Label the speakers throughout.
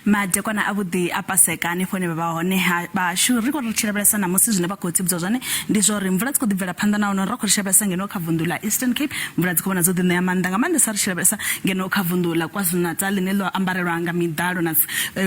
Speaker 1: Made kwana abudi apaseka ni fone baba hone ba shuri ko ritshelebesa na musi zwine ba khotsi bdzozane ndi zwo ri mvula tsi khou ḓibvela phanḓa na ono ro khou ritshelebesa ngeno kha vundu la Eastern Cape mvula tsi khou vhona dzo ḓi ṋea maanḓa nga maanḓa sa ritshelebesa ngeno kha vundu la KwaZulu-Natal line ḽo ambarelwa nga miḓalo na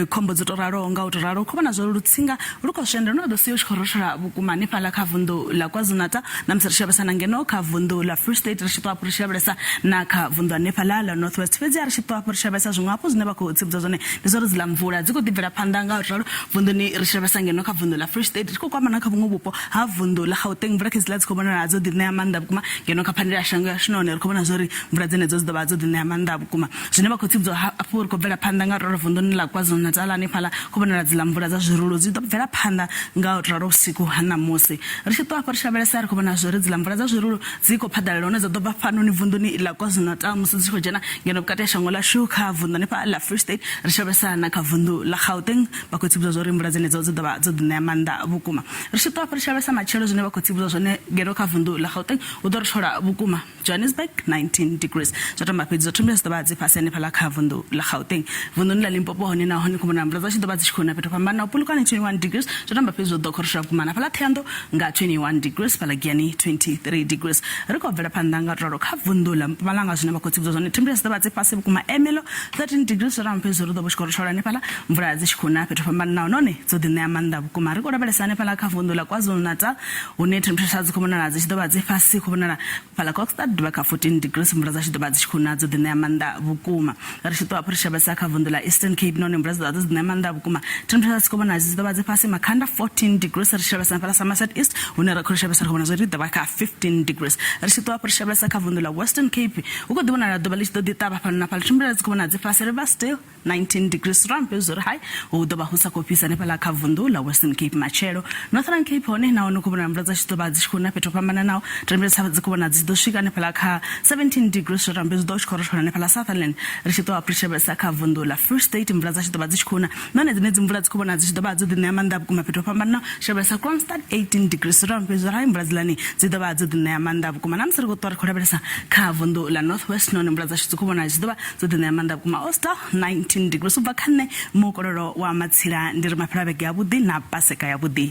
Speaker 1: khombo dzo to ralo nga u to ralo khou vhona zwo lutsinga ri khou shenda no ḓo siyo tshi khou roshela vhukuma ni fhala kha vundu la KwaZulu-Natal na musi ritshelebesa na ngeno kha vundu la Free State ri tshi ṱwa ritshelebesa na kha vundu la Nepal la Northwest fedzi ri tshi ṱwa ritshelebesa zwiṅwapo zwine ba khou tsibudza zwone ndi zwo ri dzi la mvula dzi khou ḓibvela phanḓa nga ralo vundu ni ritshelebesa ngeno kha vundu la Free State ri khou kwamana kha vhuṅwe vhupo ha vundu la Gauteng mvula khizila dzi khou vhonala dzo ḓi ṋea maanḓa vhukuma ngeno kha phanele ya shango ya shinone ri khou vhona zwori mvula dzene dzo dzi ḓo vha dzo ḓi ṋea maanḓa vhukuma zwine ba khou tsibudza hafhu ri khou bvela phanḓa nga ralo vundu ni la KwaZulu-Natal hanefhala khou vhonala dzi la mvula dza zwirulu dzi ḓo bvela phanḓa nga ralo vhusiku ha ṋamusi ri tshi ṱwa hafhu ritshelebesa ri khou vhona zwori dzi la mvula dza zwirulu dzi khou phaḓalala hone dza ḓo bva fhanoni vunduni la KwaZulu-Natal musi dzi khou dzhena ngeno vhukati ha shango ḽashu kha vundu hanefha la Free State ri tshebelesa na kha vundu la Gauteng ba khou tsibudza zwori mvula dzene dzo ḓo vha dzo ḓi ṋea maanḓa vhukuma ri tshi ṱwa hafhu ri tshebelesa matshelo zwine vha khou tsibudza zwone ngeno kha vundu la Gauteng u ḓo ri thola vhukuma Johannesburg 19 degrees zwo tamba fhedzi zwo thumela dzi ḓo vha dzi fhasi hanefha la kha vundu la Gauteng vunduni la Limpopo hone na hone khou vhona mvula dza tshi ḓo vha dzi tshi khou na fhethu fhambanaho Polokwane 21 degrees zwo tamba fhedzi zwo ḓo khorosha vhukuma na fhala Thohoyandou nga 21 degrees fhala Giani 23 degrees ri khou bvela phanḓa nga ralo kha vundu la Mpumalanga zwine vha khou tsibudza zwone thumela dzi ḓo vha dzi fhasi vhukuma Emelo 13 degrees zwo tamba fhedzi zwo ḓo vha tshi khou rothola hanefhala mvula dzi tshi khou na fhethu fhambanaho none dzo ḓi ṋea maanḓa vhukuma ri khou lavhelesa hanefhala kha vundu la KwaZulu-Natal hune temperature dzi khou vhonala dzi tshi ḓo vha dzi fhasi khou vhonala fhala Kokstad ḓuvha kha 14 degrees mvula dza tshi ḓo vha dzi tshi khou na dzo ḓi ṋea maanḓa vhukuma ri tshi ṱwa hafhu ri tshebelesa kha vundu la Eastern Cape none mvula dzi ḓo vha dzo ḓi ṋea maanḓa vhukuma temperature dzi khou vhonala dzi ḓo vha dzi fhasi Makhanda 14 degrees ri tshebelesa fhala Somerset East hune ri khou tshebelesa ri khou vhona zwa ri ḓo vha kha 15 degrees ri tshi ṱwa hafhu ri tshebelesa kha vundu la Western Cape hu khou ḓi vhonala ḓuvha ḽi tshi ḓo ḓi ṱavha fhano na fhala temperature dzi khou vhonala dzi fhasi Riversdale 19 degrees rampe zori high hu ḓo vha hu sa khou fhisa hanefhala kha vundu la Western Cape matshelo Northern Cape hone na hone khou vhonala mvula dza tshi ḓo vha dzi tshi khou na fhethu fhambananaho temperature dzi khou vhona dzi ḓo swika hanefhala kha 17 degrees rampe zwi ḓo tshi khou rothola hanefhala Sutherland ri tshi ṱwa hafhu ri tshebelesa kha vundu la Free State mvula dza tshi ḓo vha dzi tshi khou na none dzine dzi mvula dzi khou vhona dzi tshi ḓo vha dzo ḓi ṋea maanḓa vhukuma fhethu fhambananaho tshebelesa Kroonstad 18 degrees rampe zori high mvula dzilani dzi ḓo vha dzo ḓi ṋea maanḓa vhukuma na musi ri khou ṱwa ri khou lavhelesa kha vundu la Northwest none mvula dza tshi khou vhona dzi ḓo vha dzo ḓi ṋea maanḓa vhukuma Oster 19 degrees ubva kha nṋe mukololo wa matsila ndi ri mafhela vhege ya vhuḓi na paseka ya vhuḓi